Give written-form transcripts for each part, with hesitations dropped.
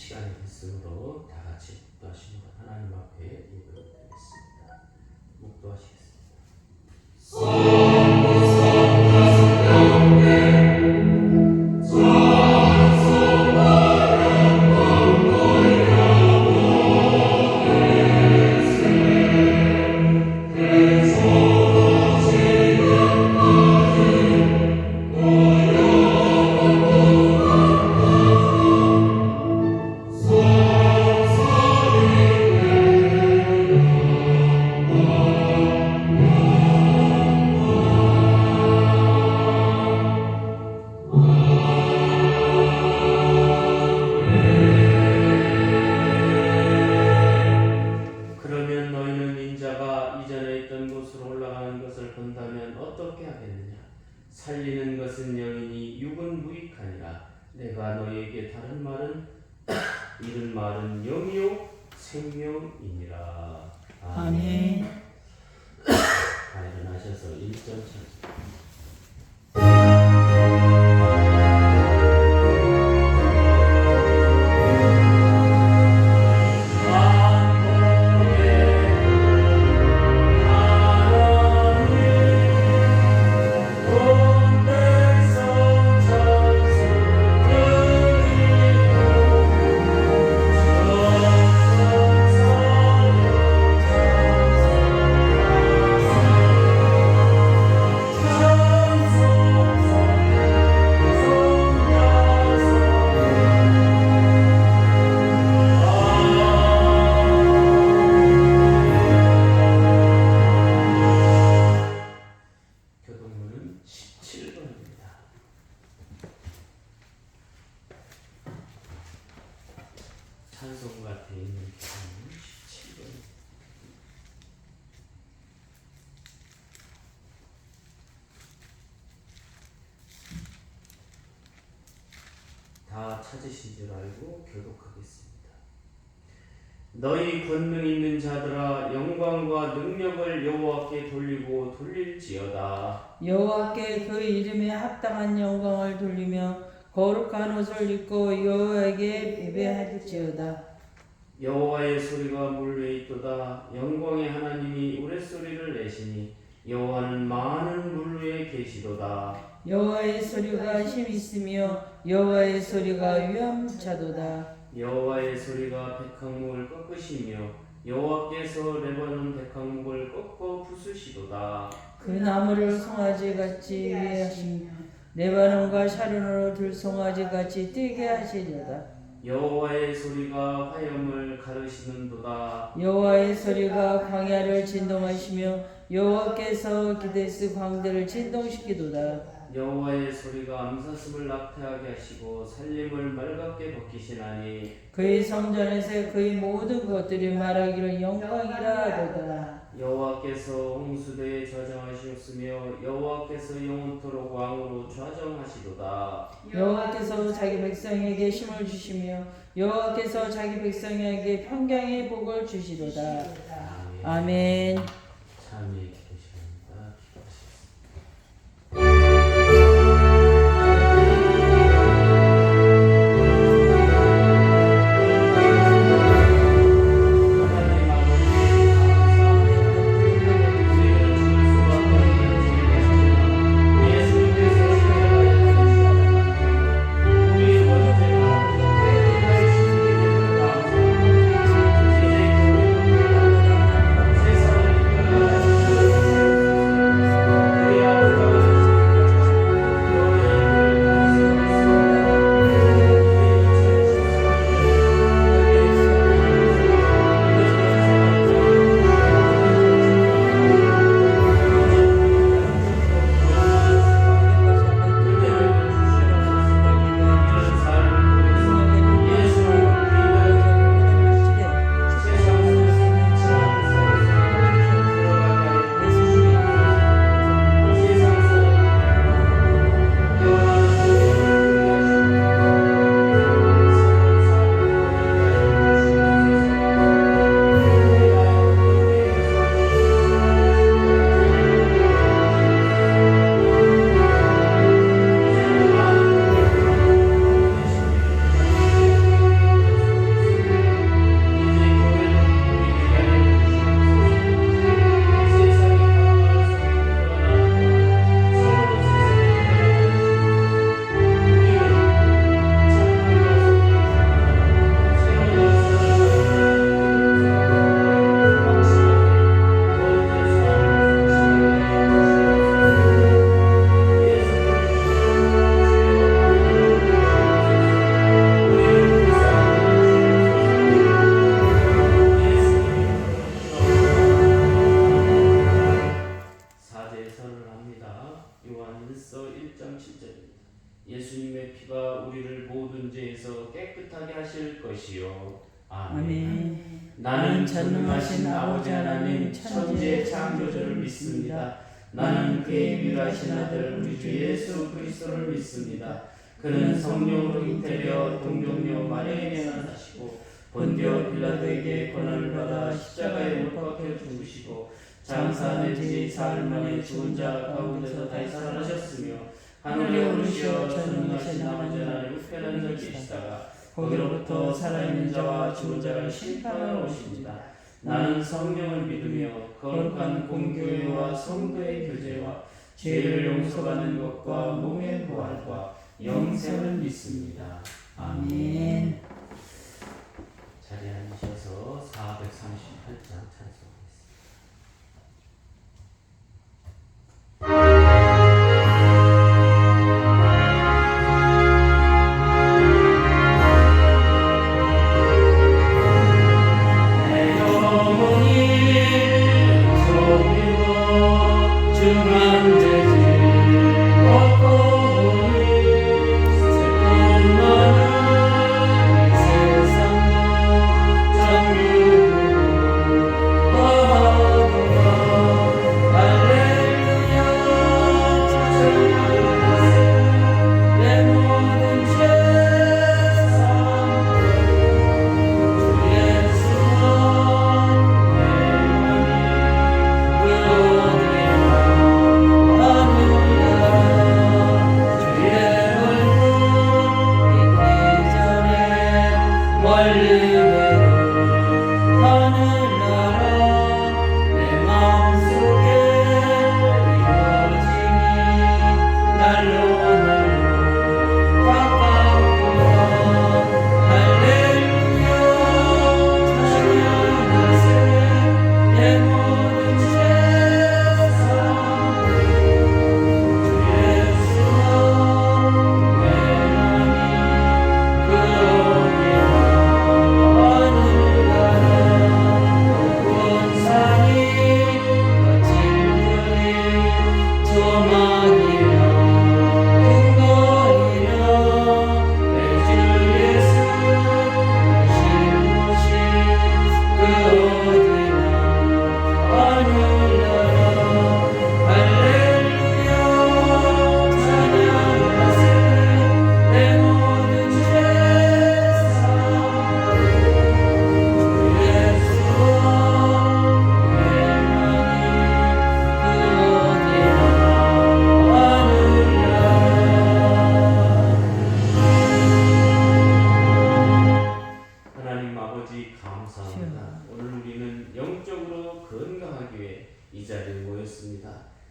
시간이 됐으므로 다 같이 묵도하시는 것 하나님 앞에 예배드리겠습니다. 묵도하시겠습니다. 살리는 것은 영이니 육은 무익하니라. 내가 너에게 다른 말은 이른 말은 영이요 생명이니라. 아멘. 다 일어나셔서 1절 찬송. 찬송가 되어 있는 17번. 다 찾으신 줄 알고 교독하겠습니다. 너희 권능 있는 자들아 영광과 능력을 여호와께 돌리고 돌릴지어다. 여호와께 그 이름에 합당한 영광을 돌리며 거룩한 옷을 입고 여호와에게 예배할지어다. 여호와의 소리가 물 위에 있도다. 영광의 하나님이 우레소리를 내시니 여호와는 많은 물 위에 계시도다. 여호와의 소리가 힘 있으며 여호와의 소리가 위엄차도다. 여호와의 소리가 백향목을 꺾으시며 여호와께서 레바논 백향목을 꺾어 부수시도다. 그 나무를 송아지같이 위하시며 레바논과 샤론으로 들송아지같이 뛰게 하시려다. 여호와의 소리가 화염을 가르시는도다. 여호와의 소리가 광야를 진동하시며 여호와께서 기데스 광대를 진동시키도다. 여호와의 소리가 암사슴을 낙태하게 하시고 살림을 말갑게 벗기시나니 그의 성전에서 그의 모든 것들이 말하기를 영광이라 하도다. 여호와께서 홍수대에 좌정하시었으며 여호와께서 영원토록 왕으로 좌정하시도다. 여호와께서 자기 백성에게 힘을 주시며 여호와께서 자기 백성에게 평강의 복을 주시도다. 아멘. 참이 기도시간입니다. 못하게 하실 것이요. 아멘. 아멘. 나는 전능하신 아버지 하나님 천지의 창조주를 믿습니다. 나는 그의 유일하신 아들 우리 주 예수 그리스도를 믿습니다. 그는 성령으로 잉태되어 동정녀 마리아에게 나타나시고 본디오 빌라도에게 고난을 받아 십자가에 못 박혀 죽으시고 장사된 지 사흘 만에 죽은 자 가운데서 다시 살아나셨으며 하늘에 오르시어 전능하신 아버지 하나님 우편한 자 계시다가 거기로부터 살아있는 자와 죽은 자를 심판하러 오십니다. 나는 성령을 믿으며 거룩한 공교회와 성도의 교제와 죄를 용서받는 것과 몸의 부활과 영생을 믿습니다. 아멘. 자리에 앉으셔서 438장 찬송하겠습니다.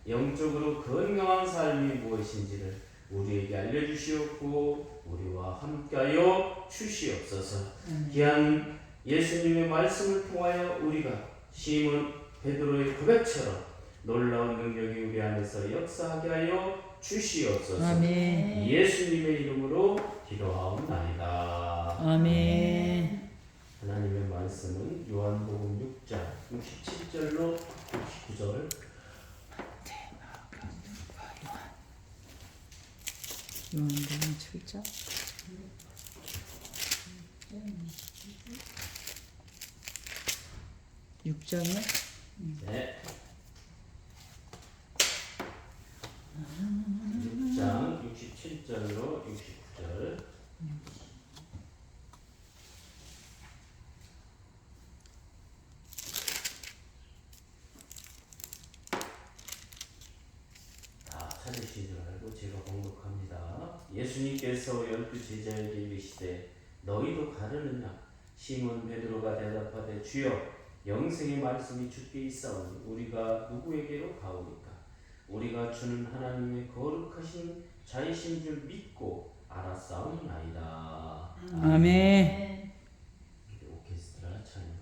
영적으로 건강한 삶이 무엇인지를 우리에게 알려주시옵고 우리와 함께하여 주시옵소서. 귀한 예수님의 말씀을 통하여 우리가 시몬 베드로의 고백처럼 놀라운 능력이 우리 안에서 역사하게 하여 주시옵소서. 아멘. 예수님의 이름으로 기도하옵나이다. 아멘. 하나님의 말씀은 요한복음 6장 67절로 69절. 요한복음 7장 6장이요? 네. 6장 67절로 69절. 다 찾으신 줄 알고 제가 번복합니다. 예수님께서 12 제자에게 이르시되 너희도 가르느냐? 시몬 베드로가 대답하되 주여 영생의 말씀이 주께 있사오니 우리가 누구에게로 가오니까? 우리가 주는 하나님의 거룩하신 자이신 줄 믿고 알았사옵나이다. 아멘. 오케스트라 찬양.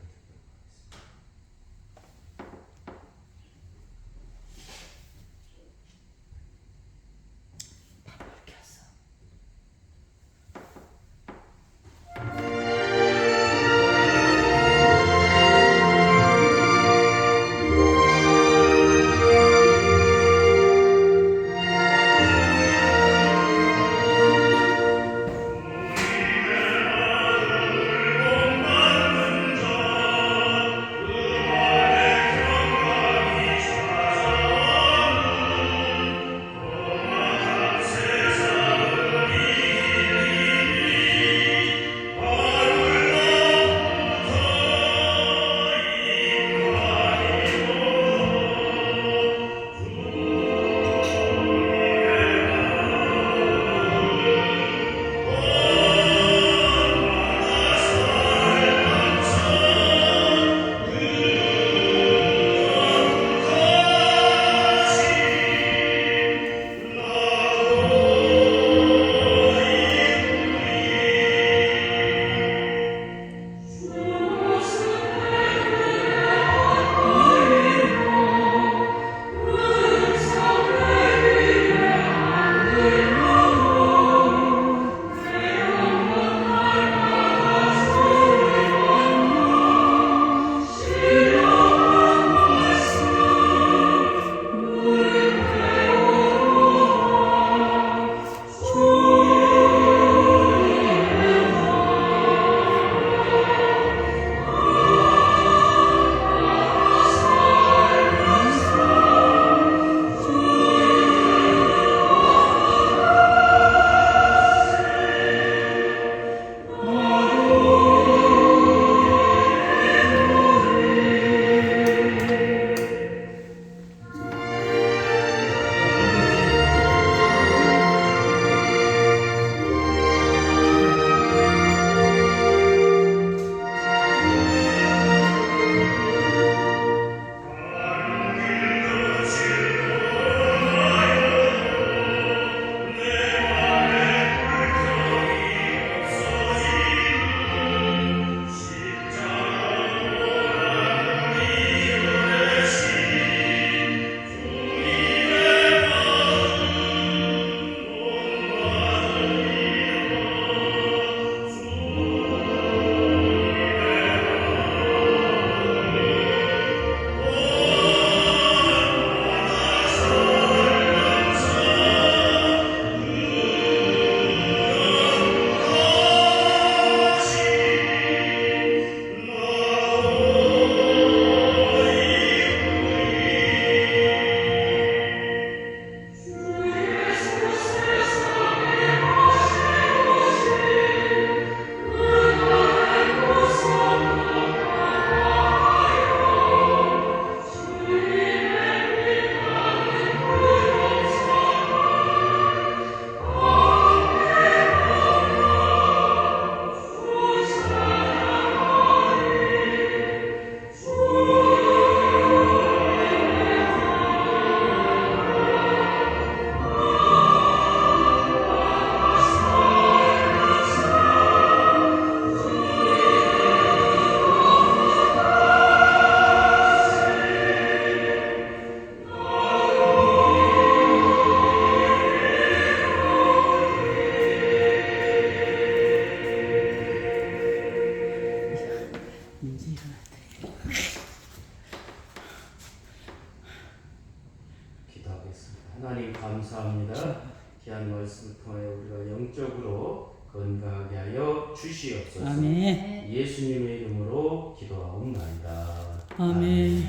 주시옵소서. 아멘. 예수님의 이름으로 기도하옵나이다. 아멘.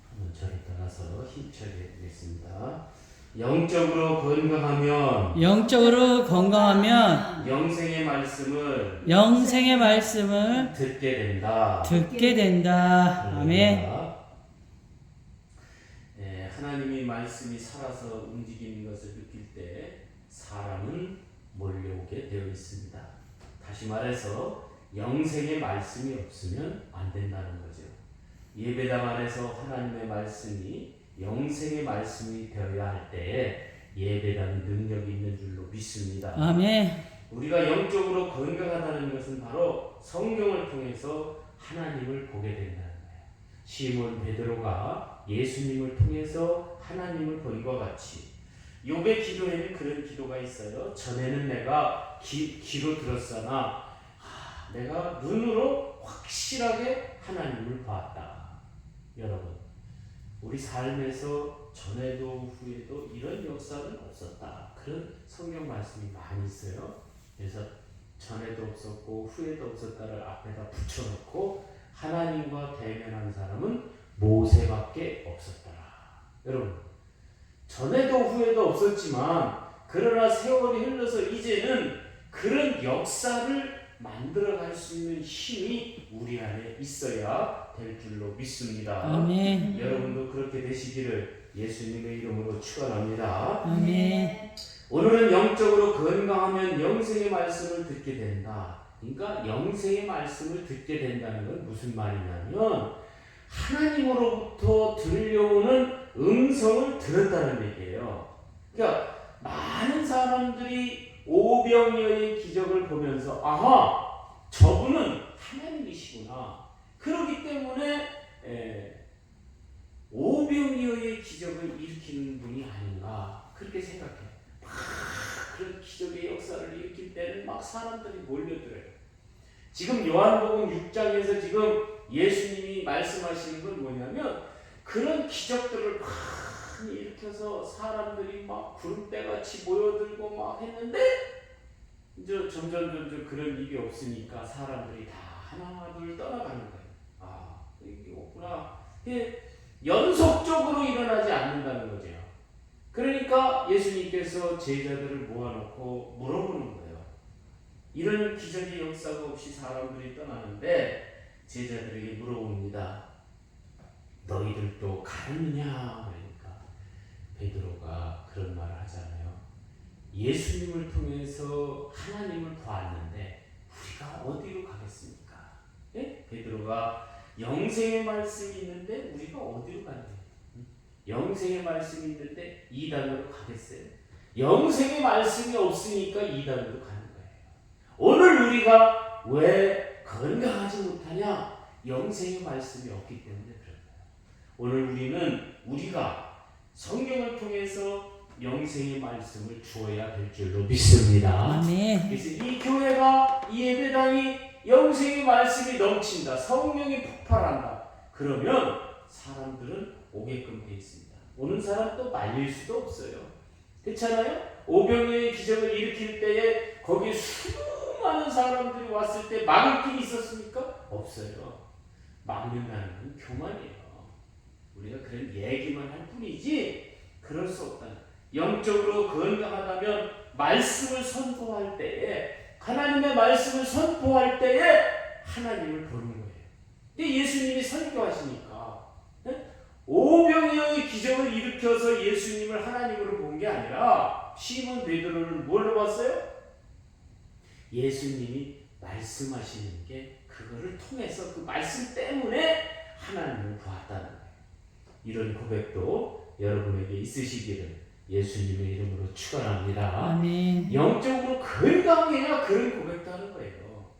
한번 저를 따라서 힘차게 하겠습니다. 영적으로 건강하면 영생의 말씀을 듣게 된다. 아멘. 하나님의 말씀이 살아서 움직이는 것을 느낄 때 사람은 몰려오게 되어 있습니다. 다시 말해서 영생의 말씀이 없으면 안 된다는 거죠. 예배당 안에서 하나님의 말씀이 영생의 말씀이 되어야 할 때에 예배당이 능력이 있는 줄로 믿습니다. 아멘. 우리가 영적으로 건강하다는 것은 바로 성경을 통해서 하나님을 보게 된다는 거예요. 시몬 베드로가 예수님을 통해서 하나님을 본 것 같이 욥의 기도에는 그런 기도가 있어요. 전에는 내가 귀로 들었으나 내가 눈으로 확실하게 하나님을 봤다. 여러분, 우리 삶에서 전에도 후에도 이런 역사는 없었다. 그런 성경 말씀이 많이 있어요. 그래서 전에도 없었고 후에도 없었다를 앞에다 붙여놓고 하나님과 대면한 사람은 모세밖에 없었더라. 여러분, 전에도 후에도 없었지만 그러나 세월이 흘러서 이제는 그런 역사를 만들어갈 수 있는 힘이 우리 안에 있어야 될 줄로 믿습니다. 아멘. 여러분도 그렇게 되시기를 예수님의 이름으로 축원합니다. 아멘. 오늘은 영적으로 건강하면 영생의 말씀을 듣게 된다. 그러니까 영생의 말씀을 듣게 된다는 건 무슨 말이냐면 하나님으로부터 들려오는 음성을 들었다는 얘기예요. 그러니까 많은 사람들이 오병이어의 기적을 보면서 아하, 저분은 하나님이시구나. 그렇기 때문에 오병이어의 기적을 일으키는 분이 아닌가 그렇게 생각해요. 막 그런 기적의 역사를 일으킬 때는 막 사람들이 몰려들어요. 지금 요한복음 6장에서 지금 예수님이 말씀하시는 건 뭐냐면 그런 기적들을 많이 일으켜서 사람들이 막 구름대같이 모여들고 막 했는데 이제 점점 그런 일이 없으니까 사람들이 다 하나 둘 떠나가는 거예요. 아, 이게 없구나. 이게 연속적으로 일어나지 않는다는 거죠. 그러니까 예수님께서 제자들을 모아놓고 물어보는 거예요. 이런 기적의 역사가 없이 사람들이 떠나는데 제자들에게 물어봅니다. 너희들도 가느냐? 그러니까 베드로가 그런 말을 하잖아요. 예수님을 통해서 하나님을 보았는데 우리가 어디로 가겠습니까? 예? 베드로가 영생의 말씀이 있는데 우리가 어디로 가냐? 영생의 말씀이 있는데 이단으로 가겠어요? 영생의 말씀이 없으니까 이단으로 가는 거예요. 오늘 우리가 왜 건강하지 못하냐? 영생의 말씀이 없기 때문에 그런 거예요. 오늘 우리는 우리가 성경을 통해서 영생의 말씀을 주어야 될 줄로 믿습니다. 아멘. 그래서 이 교회가, 이 예배당이 영생의 말씀이 넘친다. 성령이 폭발한다. 그러면 사람들은 오게끔 돼 있습니다. 오는 사람 또 말릴 수도 없어요. 그렇잖아요? 오병이어의 기적을 일으킬 때에 거기에 수많은 사람들이 왔을 때 막을 길이 있었습니까? 없어요. 막는다는 건 교만이에요. 우리가 그런 얘기만 할 뿐이지 그럴 수 없다. 영적으로 건강하다면 말씀을 선포할 때에, 하나님의 말씀을 선포할 때에 하나님을 보는 거예요. 근데 예수님이 설교하시니까 오병이어의 기적을 일으켜서 예수님을 하나님으로 본 게 아니라 시몬 베드로를 뭘로 봤어요? 예수님이 말씀하시는 게 그거를 통해서 그 말씀 때문에 하나님을 보았다는 거예요. 이런 고백도 여러분에게 있으시기를 예수님의 이름으로 축원합니다. 아멘. 영적으로 건강해야 그런 고백도 하는 거예요.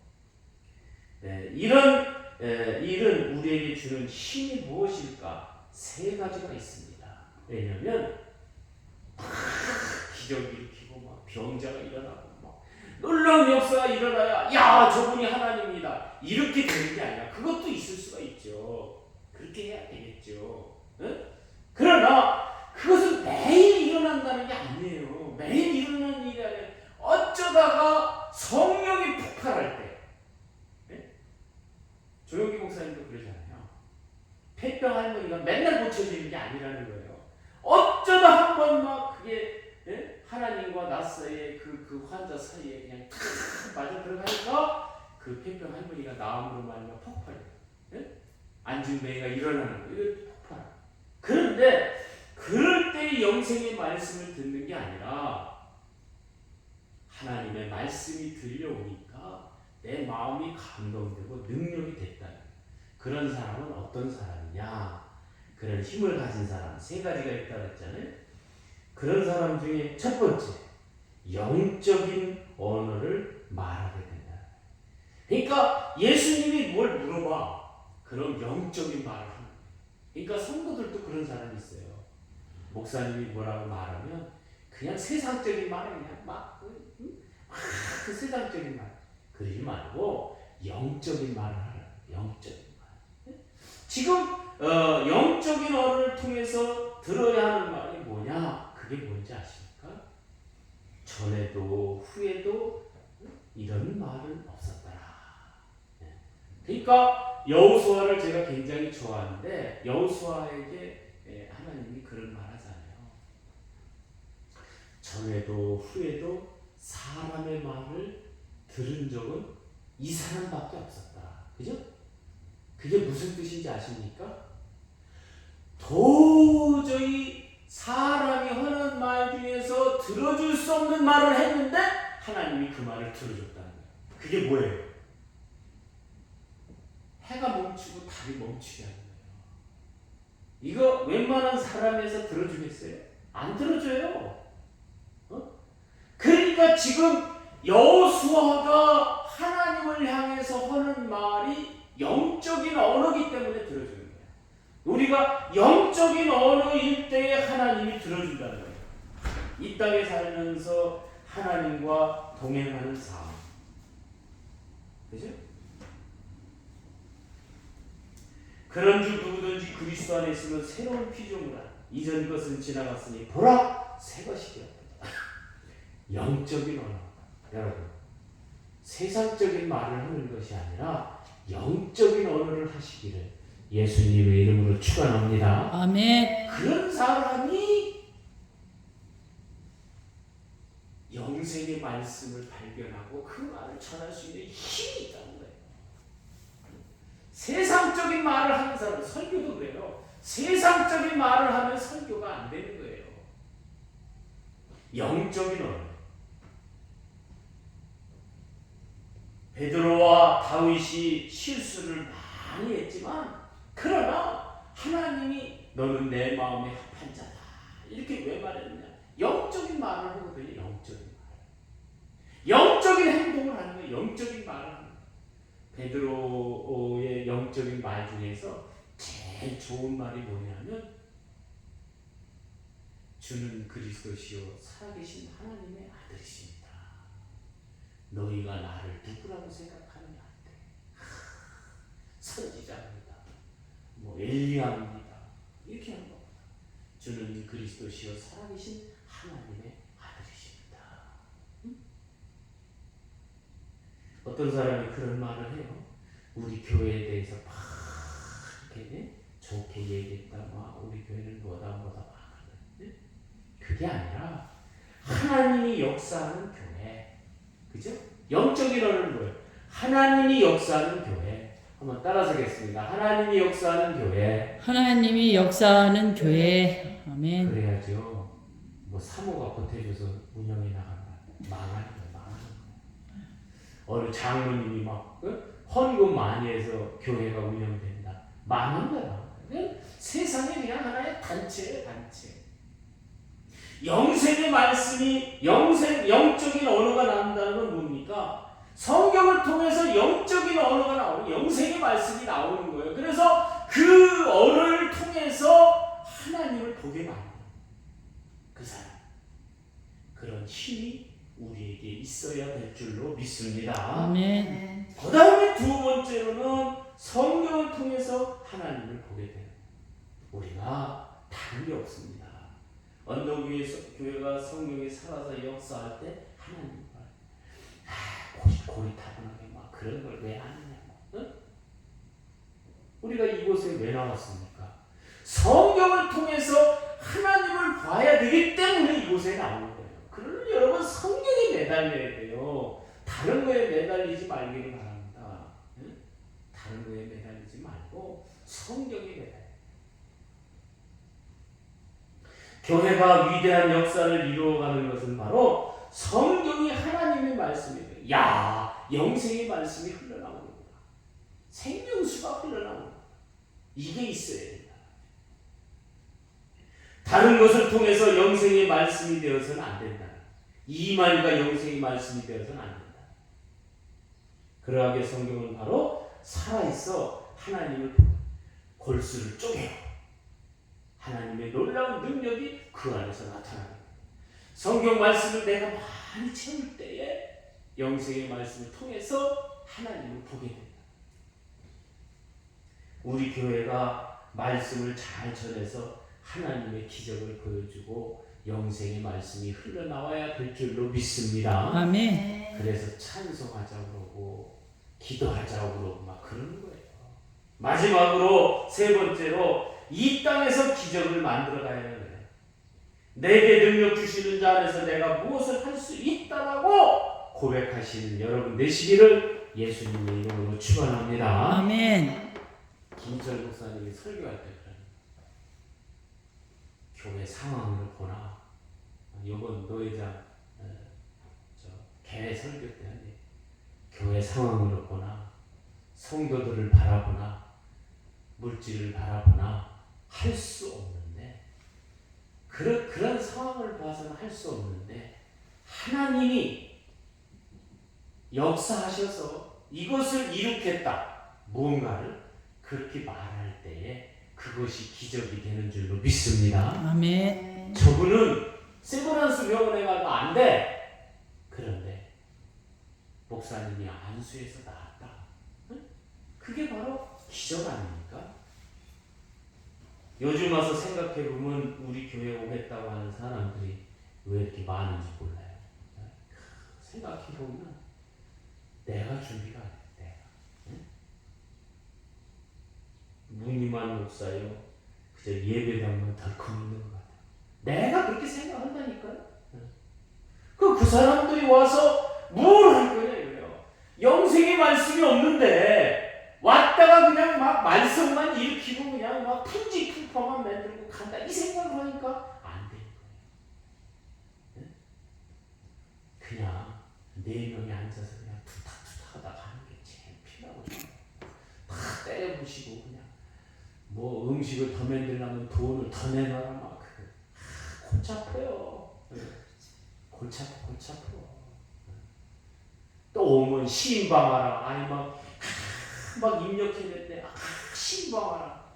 네, 이런 일은 우리에게 주는 힘이 무엇일까? 세 가지가 있습니다. 왜냐하면 기적이 일으키고 막 병자가 일어나고 막 놀라운 역사가 일어나야 야 저분이 하나님이다 이렇게 되는 게 아니라 그것도 있을 수가 있죠. 그렇게 해야 되겠죠. 응? 그러나 그것은 매일 일어난다는 게 아니에요. 매일 일어나는 일이 아니라 어쩌다가 성령이 폭발할 때 폐병 할머니가 맨날 고쳐지는 게 아니라는 거예요. 어쩌다 한 번 막 그게 하나님과 나 사이에 그 환자 사이에 그냥 탁 맞아 들어가니까 그 폐병 할머니가 나음으로 말미암아 폭발해. 안진뱅이가 일어나는 거예요. 이거 폭발. 그런데 그럴 때 영생의 말씀을 듣는 게 아니라 하나님의 말씀이 들려오니까 내 마음이 감동되고 능력이 됐다. 그런 사람은 어떤 사람이냐? 그런 힘을 가진 사람 세 가지가 있다고 했잖아요. 그런 사람 중에 첫 번째, 영적인 언어를 말하게 된다. 그러니까 예수님이 뭘 물어봐. 그럼 영적인 말을 하는 거예요. 그러니까 성도들도 그런 사람이 있어요. 목사님이 뭐라고 말하면 그냥 세상적인 말을 그냥 그 세상적인 말 그러지 말고 영적인 말을 하라. 영적인 말. 지금 영적인 언어를 통해서 들어야 하는 말이 뭐냐? 그게 뭔지 아십니까? 전에도 후에도 이런 말은 없었더라. 그러니까 여호수아를 제가 굉장히 좋아하는데 여호수아에게 하나님이 그런 말 하잖아요. 전에도 후에도 사람의 말을 들은 적은 이 사람밖에 없었다. 그죠? 그게 무슨 뜻인지 아십니까? 도저히 사람이 하는 말 중에서 들어줄 수 없는 말을 했는데 하나님이 그 말을 들어줬다는 거예요. 그게 뭐예요? 해가 멈추고 달이 멈추게 하는 거예요. 이거 웬만한 사람에서 들어주겠어요? 안 들어줘요. 그러니까 지금 여호수아가 하나님을 향해서 하는 말이 영적인 언어이기 때문에 들어주는 거예요. 우리가 영적인 언어일 때에 하나님이 들어준다는 거예요. 이 땅에 살면서 하나님과 동행하는 삶. 그죠? 그런 줄 누구든지 그리스도 안에 있으면 새로운 피조물이라. 이전 것은 지나갔으니 보라 새 것이 되었다. 영적인 언어. 여러분, 세상적인 말을 하는 것이 아니라 영적인 언어를 하시기를 예수님의 이름으로 축원합니다. 아멘. 그런 사람이 영생의 말씀을 발견하고 그 말을 전할 수 있는 힘이 있다는 거예요. 세상적인 말을 하는 사람, 설교도 그래요. 세상적인 말을 하면 설교가 안 되는 거예요. 영적인 언어. 베드로와 다윗이 실수를 많이 했지만 그러나 하나님이 너는 내 마음에 합한 자다. 이렇게 왜 말했느냐? 영적인 말을 하거든요. 영적인 말. 영적인 행동을 하는 거예요. 영적인 말을 하는 거예요. 베드로의 영적인 말 중에서 제일 좋은 말이 뭐냐면 주는 그리스도시요 살아계신 하나님의 아들이십니다. 너희가 나를 누구라고 생각하느냐 할 때 선지자입니다. 뭐 엘리야입니다. 이렇게 하는 겁니다. 주는 그리스도시요 살아계신 하나님의 아들이십니다. 어떤 사람이 그런 말을 해요. 우리 교회에 대해서 막 이렇게 좋게 얘기했다. 막 우리 교회는 뭐다 막 하는데 그게 아니라 하나님이 역사하는 교회. 그죠? 영적인 언어는 뭐예요? 하나님이 역사하는 교회. 한번 따라서겠습니다. 하나님이 역사하는 교회. 하나님이 역사하는 교회. 아멘. 그래야죠. 뭐 사모가 보태줘서 운영이 나간다. 망하는 거예요. 망하는 거예요. 어느 장로님이 막 헌금 많이 해서 교회가 운영된다. 망한 거야. 세상에 그냥 하나의 단체예요. 단체. 영생의 말씀이 영적인 언어가 나온다는 건 뭡니까? 성경을 통해서 영적인 언어가 나오는 영생의 말씀이 나오는 거예요. 그래서 그 언어를 통해서 하나님을 보게 만드는 그 사람. 그런 힘이 우리에게 있어야 될 줄로 믿습니다. 아멘. 그 다음에 두 번째로는 성경을 통해서 하나님을 보게 돼요. 우리가 다른 게 없습니다. 언덕 위에서 교회가 성경이 살아서 역사할 때 하나님을 고리타분하게 막 그런 걸 왜 하느냐고. 응? 우리가 이곳에 왜 나왔습니까? 성경을 통해서 하나님을 봐야 되기 때문에 이곳에 나오는 거예요. 그러면 여러분 성경에 매달려야 돼요. 다른 거에 매달리지 말기를 바랍니다. 응? 다른 거에 매달리지 말고 성경에 매달려요. 교회가 위대한 역사를 이루어가는 것은 바로 성경이 하나님의 말씀이에요. 야, 영생의 말씀이 흘러나오는구나. 생명수가 흘러나오는구나. 이게 있어야 된다. 다른 것을 통해서 영생의 말씀이 되어서는 안 된다. 이만희가 영생의 말씀이 되어서는 안 된다. 그러하게 성경은 바로 살아있어 하나님을 골수를 쪼개요. 하나님의 놀라운 능력이 그 안에서 나타납니다. 성경 말씀을 내가 많이 채울 때에 영생의 말씀을 통해서 하나님을 보게 된다. 우리 교회가 말씀을 잘 전해서 하나님의 기적을 보여주고 영생의 말씀이 흘러나와야 될 줄로 믿습니다. 아멘. 그래서 찬송하자고 그러고 기도하자고 그러고 막 그러는 거예요. 마지막으로 세 번째로 이 땅에서 기적을 만들어 가야 하는 거예요. 내게 능력 주시는 자 안에서 내가 무엇을 할 수 있다라고 고백하시는 여러분 되시기를 예수님의 이름으로 축원합니다. 아멘. 김철 목사님이 설교할 때 교회 상황을 보나 이번 노회장 개회 설교 때 하는데 교회 상황을 보나 성도들을 바라보나 물질을 바라보나 할 수 없는데 그런 상황을 봐서는 할 수 없는데 하나님이 역사하셔서 이것을 이룩했다 무언가를 그렇게 말할 때에 그것이 기적이 되는 줄로 믿습니다. 아멘. 저분은 세브란스 병원에 가도 안 돼. 그런데 목사님이 안수에서 나았다. 응? 그게 바로 기적 아닙니까? 요즘 와서 생각해보면 우리 교회에 오겠다고 하는 사람들이 왜 이렇게 많은지 몰라요. 생각해보면 내가 준비가 안 돼. 내가. 응? 무늬만 목사요. 그저 예배당만 덜컥 있는 것 같아요. 내가 그렇게 생각한다니까요. 그 사람들이 와서 뭘 할 거냐 이거예요. 영생의 말씀이 없는데 왔다가 그냥 막 말씀만 일으키고 그냥 막 풍지풍파만 만들고 간다 이 생각을 하니까 안 되는 거예요. 그냥 4명이 앉아서 그냥 투탁투탁하다 가는 게 제일 필요하고 다 때려부시고 그냥 뭐 음식을 더 만들려면 돈을 더 내놔라 막 골치 아파요. 골치 아파. 또 오면 신방하라 아니 막 입력했는데 신방하라.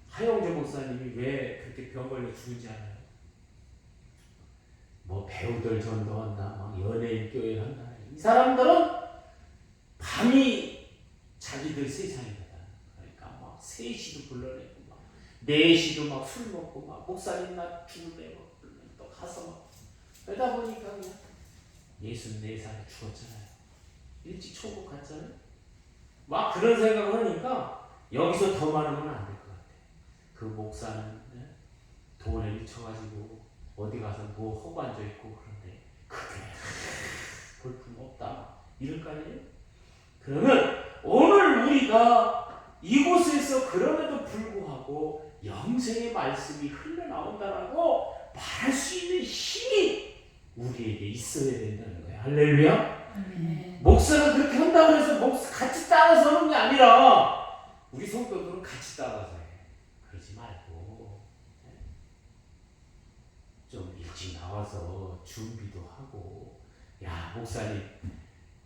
하영재 목사님이 왜 그렇게 병 걸려 죽은지 알아요? 뭐 배우들 전도한다 막 연예인 교회 한다 이 사람들은 밤이 자기들 세상이거든. 그러니까 막 3시도 불러내고 막 4시도 막 술 먹고 막 목사님 나 죽을래 막 또 가서 막 그러다 보니까 그냥 64살에 죽었잖아요. 일찍 천국 갔잖아요. 막 그런 생각을 하니까 여기서 더 많으면 안 될 것 같아. 그 목사는 돈에 미쳐가지고 어디 가서 뭐 허구앉아 있고 그런데 그게 볼품 없다 이럴 거 아니에요? 그러면 오늘 우리가 이곳에서 그럼에도 불구하고 영생의 말씀이 흘러나온다라고 말할 수 있는 힘이 우리에게 있어야 된다는 거예요. 할렐루야. 목사가 그렇게 한다고 해서 같이 따라서 하는 게 아니라 우리 성도들은 같이 따라서 해. 그러지 말고 좀 일찍 나와서 준비도 하고 야 목사님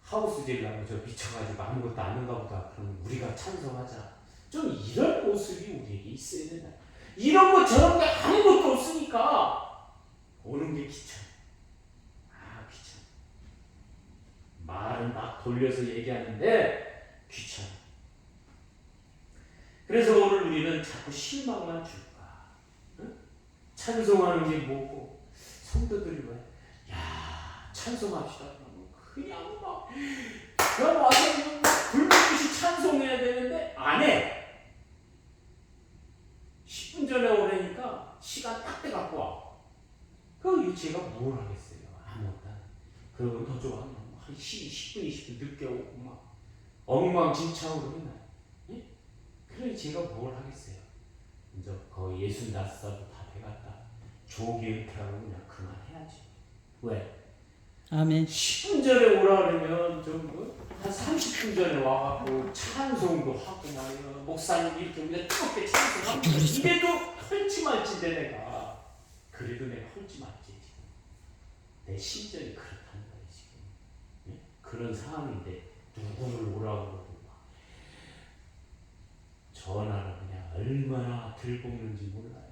하우스 질라고 저 미쳐가지고 아무것도 안 하는가 보다 그러면 우리가 찬성하자. 좀 이런 모습이 우리에게 있어야 된다. 이런 거 저런 게 아무것도 없으니까 오는 게 귀찮아. 귀찮아. 말은 막 돌려서 얘기하는데 귀찮아. 그래서 오늘 우리는 자꾸 실망만 줄까? 응? 찬송하는 게 뭐고 성도들이 왜? 야 찬송합시다. 그냥 막 그냥 와서 그냥 막 불빛이 찬송해야 되는데 안 해. 10분 전에 제가 뭘 하겠어요? 아무것도 안 해요. 그러고 더 좋아하면 한 10분, 20분 늦게 오고 막 엉망진창으로 맨날. 예? 그러니 제가 뭘 하겠어요? 이제 거의 65살도 다 돼갔다. 조기 은퇴하고 그냥 그만해야지. 왜? 아멘. 10분 전에 오라 그러면 한 30분 전에 와갖고 찬송도 하고 말이야. 목사님 이렇게 우리가 뜨겁게 찬송하고 이래도 헐찌말찌인데 내가 그래도 내가 헐찌말찌 지금 내 심정이 그렇다는 거예요 지금. 예? 그런 상황인데 누구를 오라고 그러고 막 전화를 그냥 얼마나 들볶는지 몰라요.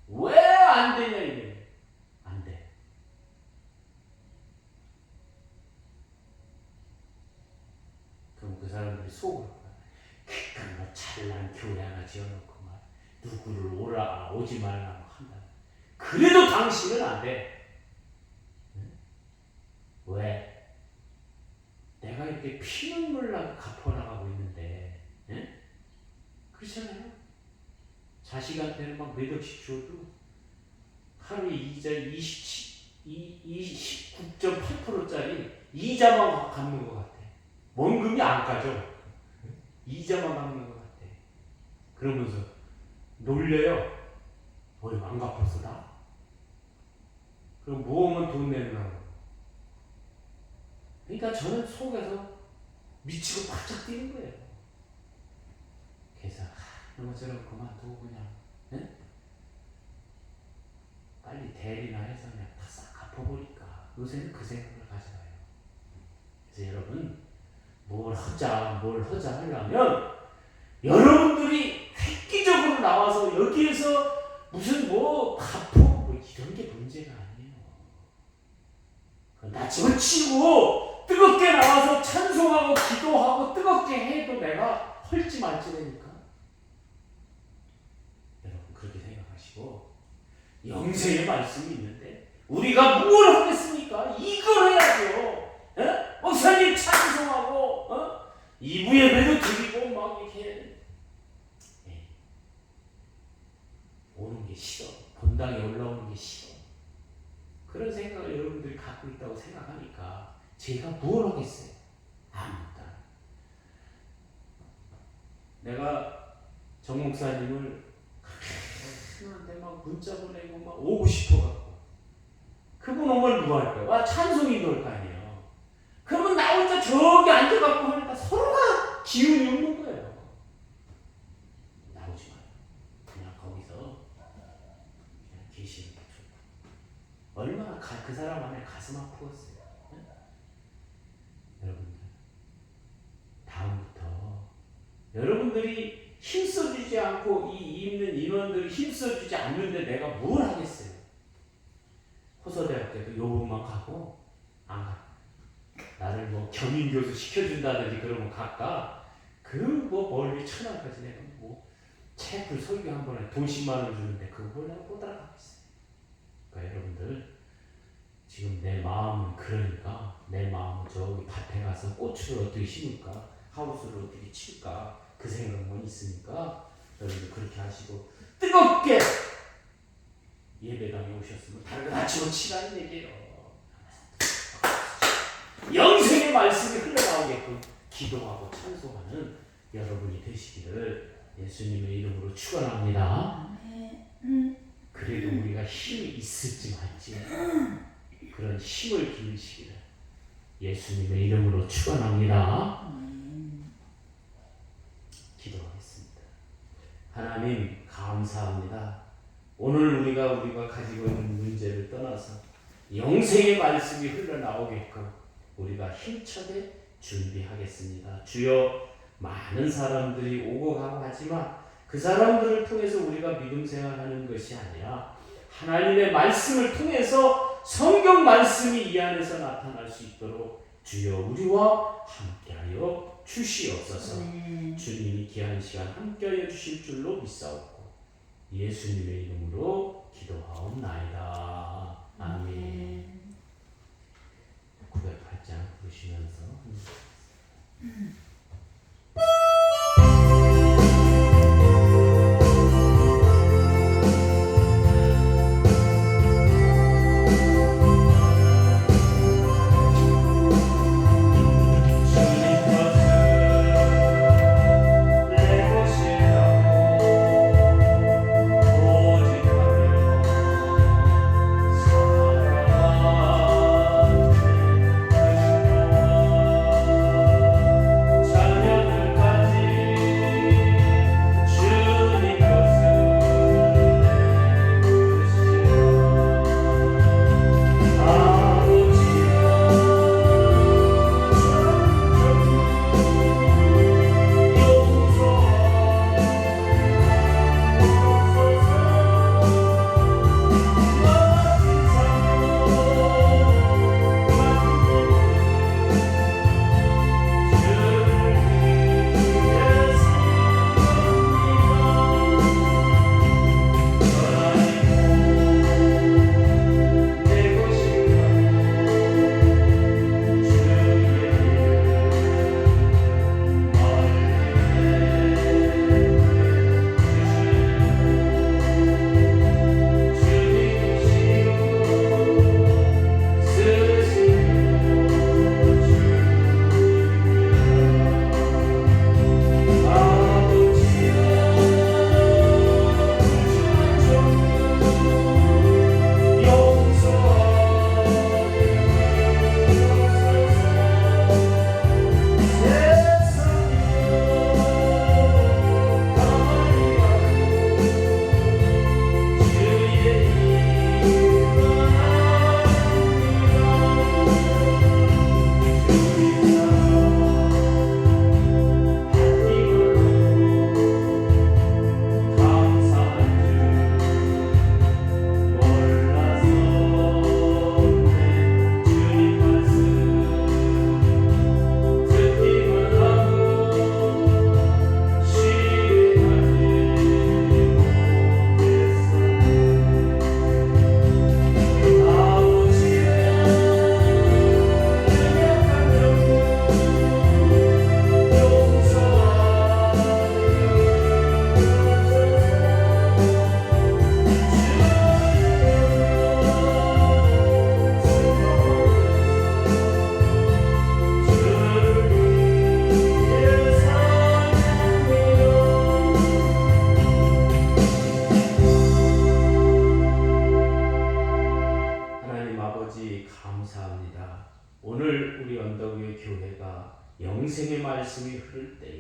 왜 안 되냐 이게. 안 돼. 그럼 그 사람들이 속으로 그러니까 뭐 잘난 교회 하나 지어놓고 막 누구를 오라 오지 말라 한다. 그래도 당신은 안 돼. 응? 왜? 내가 이렇게 피눈물 나고 갚아나가고 있는데, 응? 그렇잖아요. 자식한테는 막 몇 억씩 줘도 하루에 이자 29.8%짜리 이자만 갚는 것 같아. 원금이 안 까져. 이자만 갚는 것 같아. 그러면서 놀려요. 뭘 안 갚았어 나? 그럼 모으면 돈 내려고. 그러니까 저는 속에서 미치고 바짝 뛰는 거예요. 그래서 너처럼 그만두고 그냥 응? 빨리 대리나 해서 그냥 다 싹 갚아버릴까. 요새는 그 생각을 가져가요. 그래서 여러분 뭘 하자 하려면 여러분들이 획기적으로 나와서 여기에서 무슨 뭐 갚고 뭐 이런 게 문제가 아니에요. 낯집을 치고 뜨겁게 나와서 찬송하고 기도하고 뜨겁게 해도 내가 헐찌말찌되니까. 여러분 그렇게 생각하시고 영생의 말씀이 있는데 우리가 뭘 하겠습니까? 이걸 해야죠. 에? 목사님 찬송하고 2부 예배도 드리고 막 이렇게 오는 게 싫어. 본당에 올라오는 게 싫어. 그런 생각을 여러분들이 갖고 있다고 생각하니까 제가 뭘 하겠어요? 아무것도 안 해요. 내가 정 목사님을 한테 막 문자 보내고 막 오고 싶어갖고 그분 오면 누가 할까요? 찬송이도 할 거 아니에요. 그러면 나 혼자 저기 앉아갖고 하니까 서로가 기운이 없는 거예요. 나오지 마요. 그냥 거기서 그냥 계시는 게 좋고. 얼마나 그 사람 안에 가슴 아프겠어요. 네? 여러분들 다음부터 여러분들이 힘써주지 않고 이 있는 인원들이 힘써주지 않는데 내가 뭘 하겠어요. 호서대학 때도 요번만 가고 안 가. 나를 뭐 겸임교수 시켜준다든지 그러면 갈까? 뭐 멀리 천안까지 내가 뭐 채플 설교 한 번에 돈 10만 원 주는데 그걸 내가 못 알아가겠어요. 그러니까 여러분들 지금 내 마음은 그러니까 내 마음은 저기 밭에 가서 고추를 어떻게 심을까? 하우스를 어떻게 칠까? 그 생각만 있으니까 여러분들 그렇게 하시고 뜨겁게 예배당에 오셨으면 다른 거 다 집어치라는 얘기예요. 영생의 말씀이 흘러나오게끔 기도하고 찬송하는 여러분이 되시기를 예수님의 이름으로 축원합니다. 그래도 우리가 힘이 있을지 말지 그런 힘을 기르시기를 예수님의 이름으로 축원합니다. 기도하겠습니다. 하나님 감사합니다. 오늘 우리가 가지고 있는 문제를 떠나서 영생의 말씀이 흘러나오게끔 우리가 힘차게 준비하겠습니다. 주여 많은 사람들이 오고 가고 하지만 그 사람들을 통해서 우리가 믿음 생활하는 것이 아니라 하나님의 말씀을 통해서 성경 말씀이 이 안에서 나타날 수 있도록 주여 우리와 함께하여 주시옵소서. 주님이 귀한 시간 함께하여 주실 줄로 믿사옵고 예수님의 이름으로 기도하옵나이다. 아멘. 908장 보시면서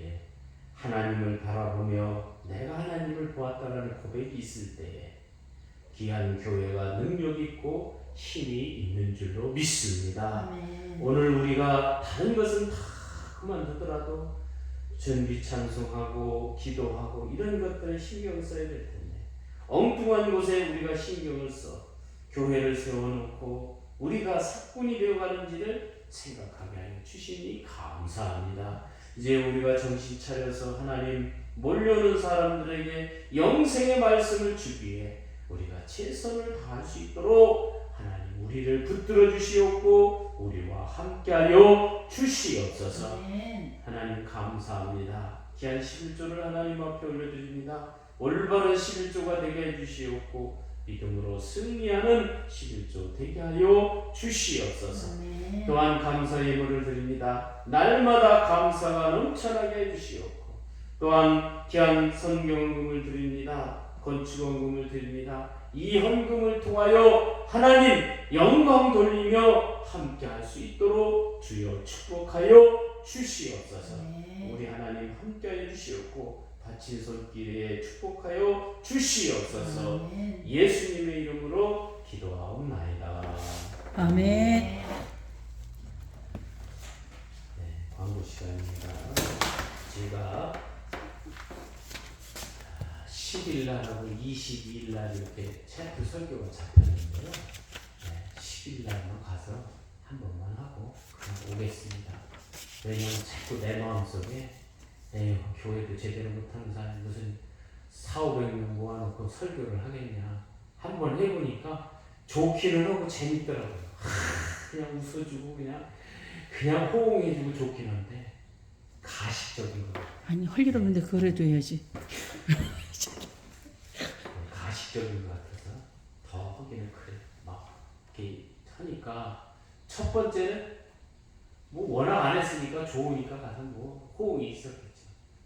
때에 하나님을 바라보며 내가 하나님을 보았다라는 고백이 있을 때에 귀한 교회가 능력 있고 힘이 있는 줄로 믿습니다. 아멘. 오늘 우리가 다른 것은 다 그만두더라도 전비 찬송하고 기도하고 이런 것들을 신경 써야 될 텐데 엉뚱한 곳에 우리가 신경을 써 교회를 세워놓고 우리가 사꾼이 되어가는지를 생각하게 하여 주시니 감사합니다. 이제 우리가 정신 차려서 하나님 몰려오는 사람들에게 영생의 말씀을 주기에 우리가 최선을 다할 수 있도록 하나님 우리를 붙들어 주시옵고 우리와 함께하여 주시옵소서. 아멘. 하나님 감사합니다. 귀한 11조를 하나님 앞에 올려드립니다. 올바른 11조가 되게 해주시옵고 믿음으로 승리하는 11조 되게 하여 주시옵소서. 아멘. 또한 감사의 예물을 드립니다. 날마다 감사가 넘쳐나게 해주시옵고 또한 귀한 성경금을 드립니다. 건축원금을 드립니다. 이 헌금을 통하여 하나님 영광 돌리며 함께할 수 있도록 주여 축복하여 주시옵소서. 우리 하나님 함께하여 주시옵고 바친 손길에 축복하여 주시옵소서. 예수님의 이름으로 기도하옵나이다. 아멘. 네, 광고 시간입니다. 제가 10일날하고 22일날 이렇게 체프 설교가 잡혔는데요. 네, 10일날만 가서 한 번만 하고 그냥 오겠습니다. 왜냐면 자꾸 내 마음속에 교회도 제대로 못하는 사람이 무슨 400~500명 모아놓고 설교를 하겠냐. 한번 해보니까 좋기는 하고 재밌더라고요. 그냥 웃어주고 그냥 호응해주고 좋긴 한데 가식적인 거. 아니 할 일 없는데 그래도 해야지. 가식적인 것 같아서 더 하기는 그래. 막 이렇게 하니까 첫 번째는 뭐 워낙 안 했으니까 좋으니까 가서 뭐 호응이 있었겠죠.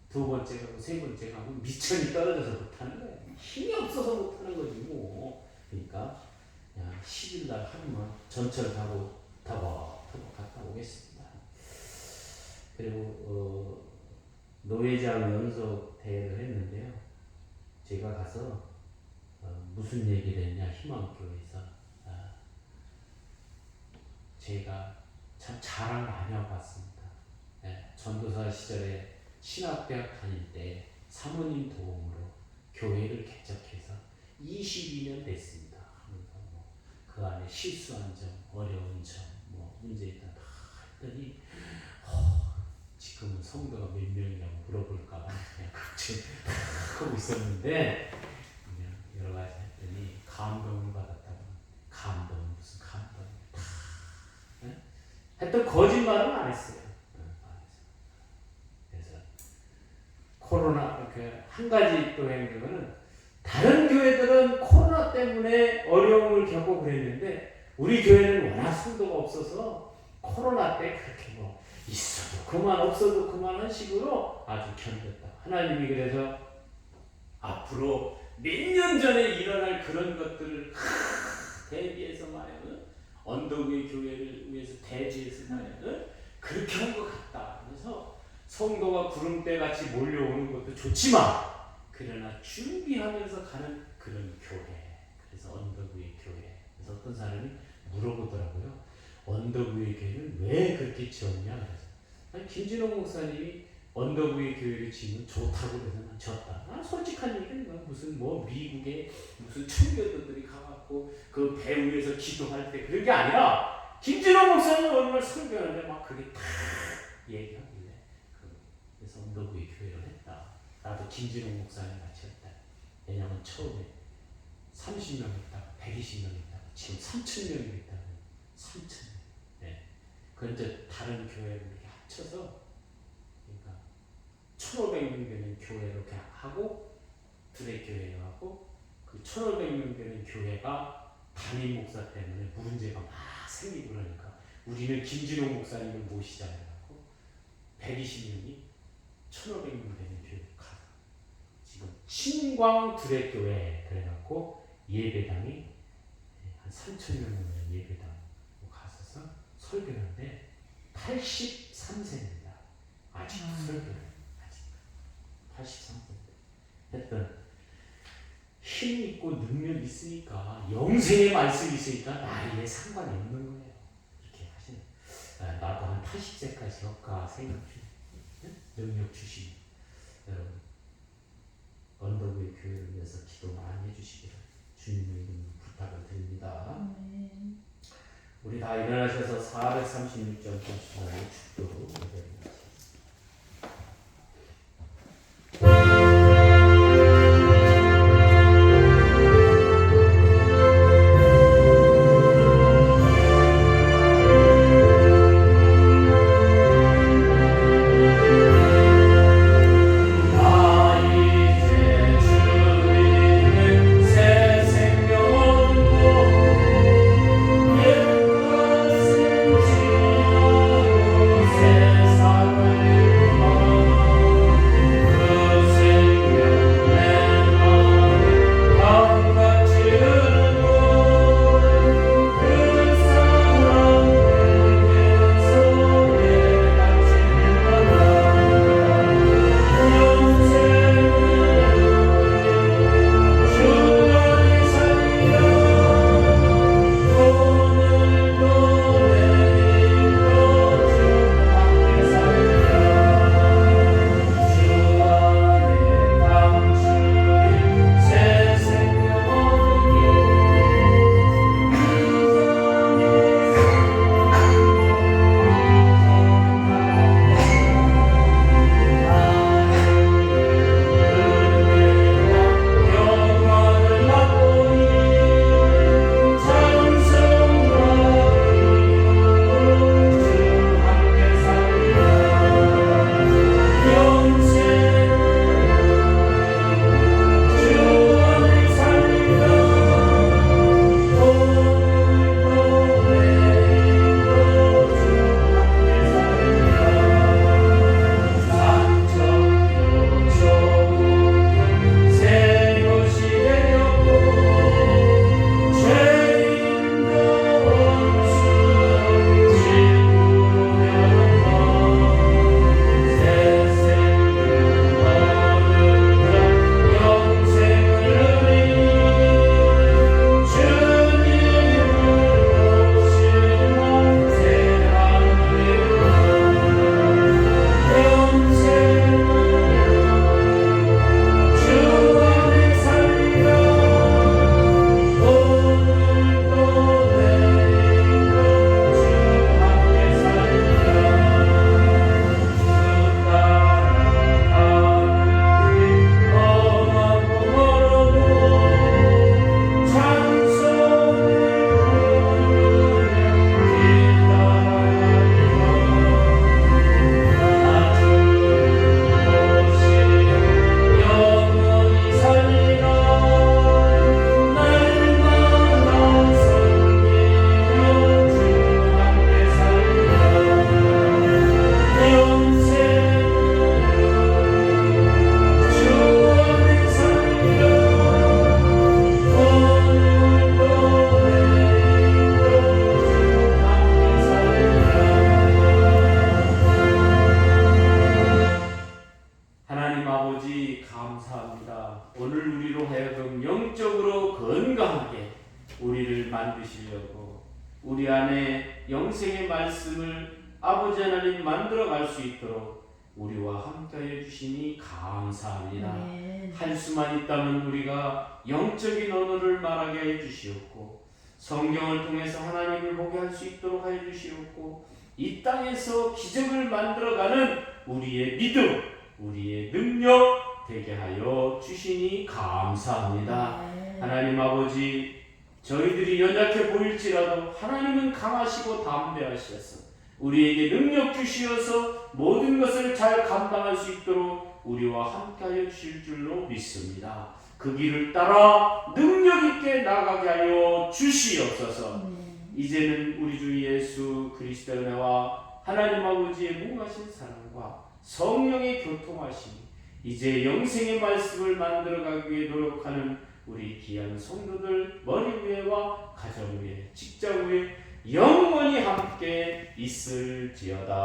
두 번째 가고 세 번째 가고 미천이 떨어져서 못하는 거야. 힘이 없어서 못하는 거지 뭐. 그러니까 그냥 10일날 하루만 전철 타고 터벅터벅 갔다 오겠습니다. 그리고 노회장 연석 대회를 했는데요. 제가 가서 무슨 얘기를 했냐. 희망교회에서 제가 참 자랑 많이 하고 왔습니다. 네, 전도사 시절에 신학대학 다닐 때 사모님 도움으로 교회를 개척해서 22년 됐습니다. 그 안에 실수한 점, 어려운 점, 문제 있다 다 했더니 지금은 성도가 몇 명이냐고 물어볼까봐 그냥 걱정하고 있었는데 그냥 여러 가지 했더니 감동을 받았다고. 감동 무슨 감동 다 했던 거짓말은 안 했어요. 그래서 코로나 한 가지 또 행동은 다른 교회들은 코로나 때문에 어려움을 겪고 그랬는데 우리 교회는 워낙 성도가 없어서 코로나 때 그렇게 있어도 그만 없어도 그만한 식으로 아주 견뎠다. 하나님이 그래서 앞으로 몇 년 전에 일어날 그런 것들을 대비해서 말하면 언덕의 교회를 위해서 대지해서 말하면 그렇게 한 것 같다. 그래서 성도가 구름대 같이 몰려오는 것도 좋지만 그러나 준비하면서 가는 그런 교회. 그래서 언덕 위의 교회. 그래서 어떤 사람이 물어보더라고요. 언덕 위의 교회는 왜 그렇게 지었냐. 그래서 아니, 김진홍 목사님이 언덕 위의 교회를 지으면 좋다고 그래서 난 졌다. 솔직한 얘기는 무슨 미국에 무슨 청교도들이 가갖고 그 배 위에서 기도할 때 그런 게 아니라 김진홍 목사님 얼마나 설교하는데 막 그게 다 얘기하길래 그래서 언덕 위의 교회를 했다. 나도 김진홍 목사님 같이 했다. 왜냐면 처음에 30명 있다가 120명 있다가 지금 3,000명이 있다고. 3,000명. 네. 그건 이제 다른 교회를 이렇게 합쳐서 그러니까 1,500명 되는 교회로 그냥 하고 두레교회에 하고 그 1,500명 되는 교회가 담임 목사 때문에 문제가 막 생기고 그러니까 우리는 김진홍 목사님을 모시자 해갖고 120명이 1,500명 되는 교회 가. 지금 신광 두레교회 그래갖고 예배당이 한 3,000명 되는 예배당 가서 설교하는데 83세입니다. 아직도 설교를 하지. 했던 힘 있고 능력 있으니까 영생의 말씀이 있으니까 나이에 상관이 없는 거예요. 이렇게 하시는. 나도 한 80세까지 할까 생각 중. 능력 주시니 여러분 언덕의 교회를 위해서 기도 많이 해주시기를 주님의 이름 부탁을 드립니다. 우리 다 일어나셔서 436점 보시나요? 축도로 예배드립니다. 우리 안에 영생의 말씀을 아버지 하나님 만들어갈 수 있도록 우리와 함께해 주시니 감사합니다. 할 수만 있다면 우리가 영적인 언어를 말하게 해 주시옵고 성경을 통해서 하나님을 보게 할 수 있도록 해 주시옵고 이 땅에서 기적을 만들어가는 우리의 믿음, 우리의 능력 되게 하여 주시니 감사합니다. 하나님 아버지, 저희들이 연약해 보일지라도 하나님은 강하시고 담대하셔서 우리에게 능력 주시어서 모든 것을 잘 감당할 수 있도록 우리와 함께하여 주실 줄로 믿습니다. 그 길을 따라 능력 있게 나가게 하여 주시옵소서. 이제는 우리 주 예수 그리스도의 은혜와 하나님 아버지의 무궁하신 사랑과 성령의 교통하심이 이제 영생의 말씀을 만들어가기 위해 노력하는 우리 귀한 성도들 머리 위에와 가정 위에 직장 위에 영원히 함께 있을지어다.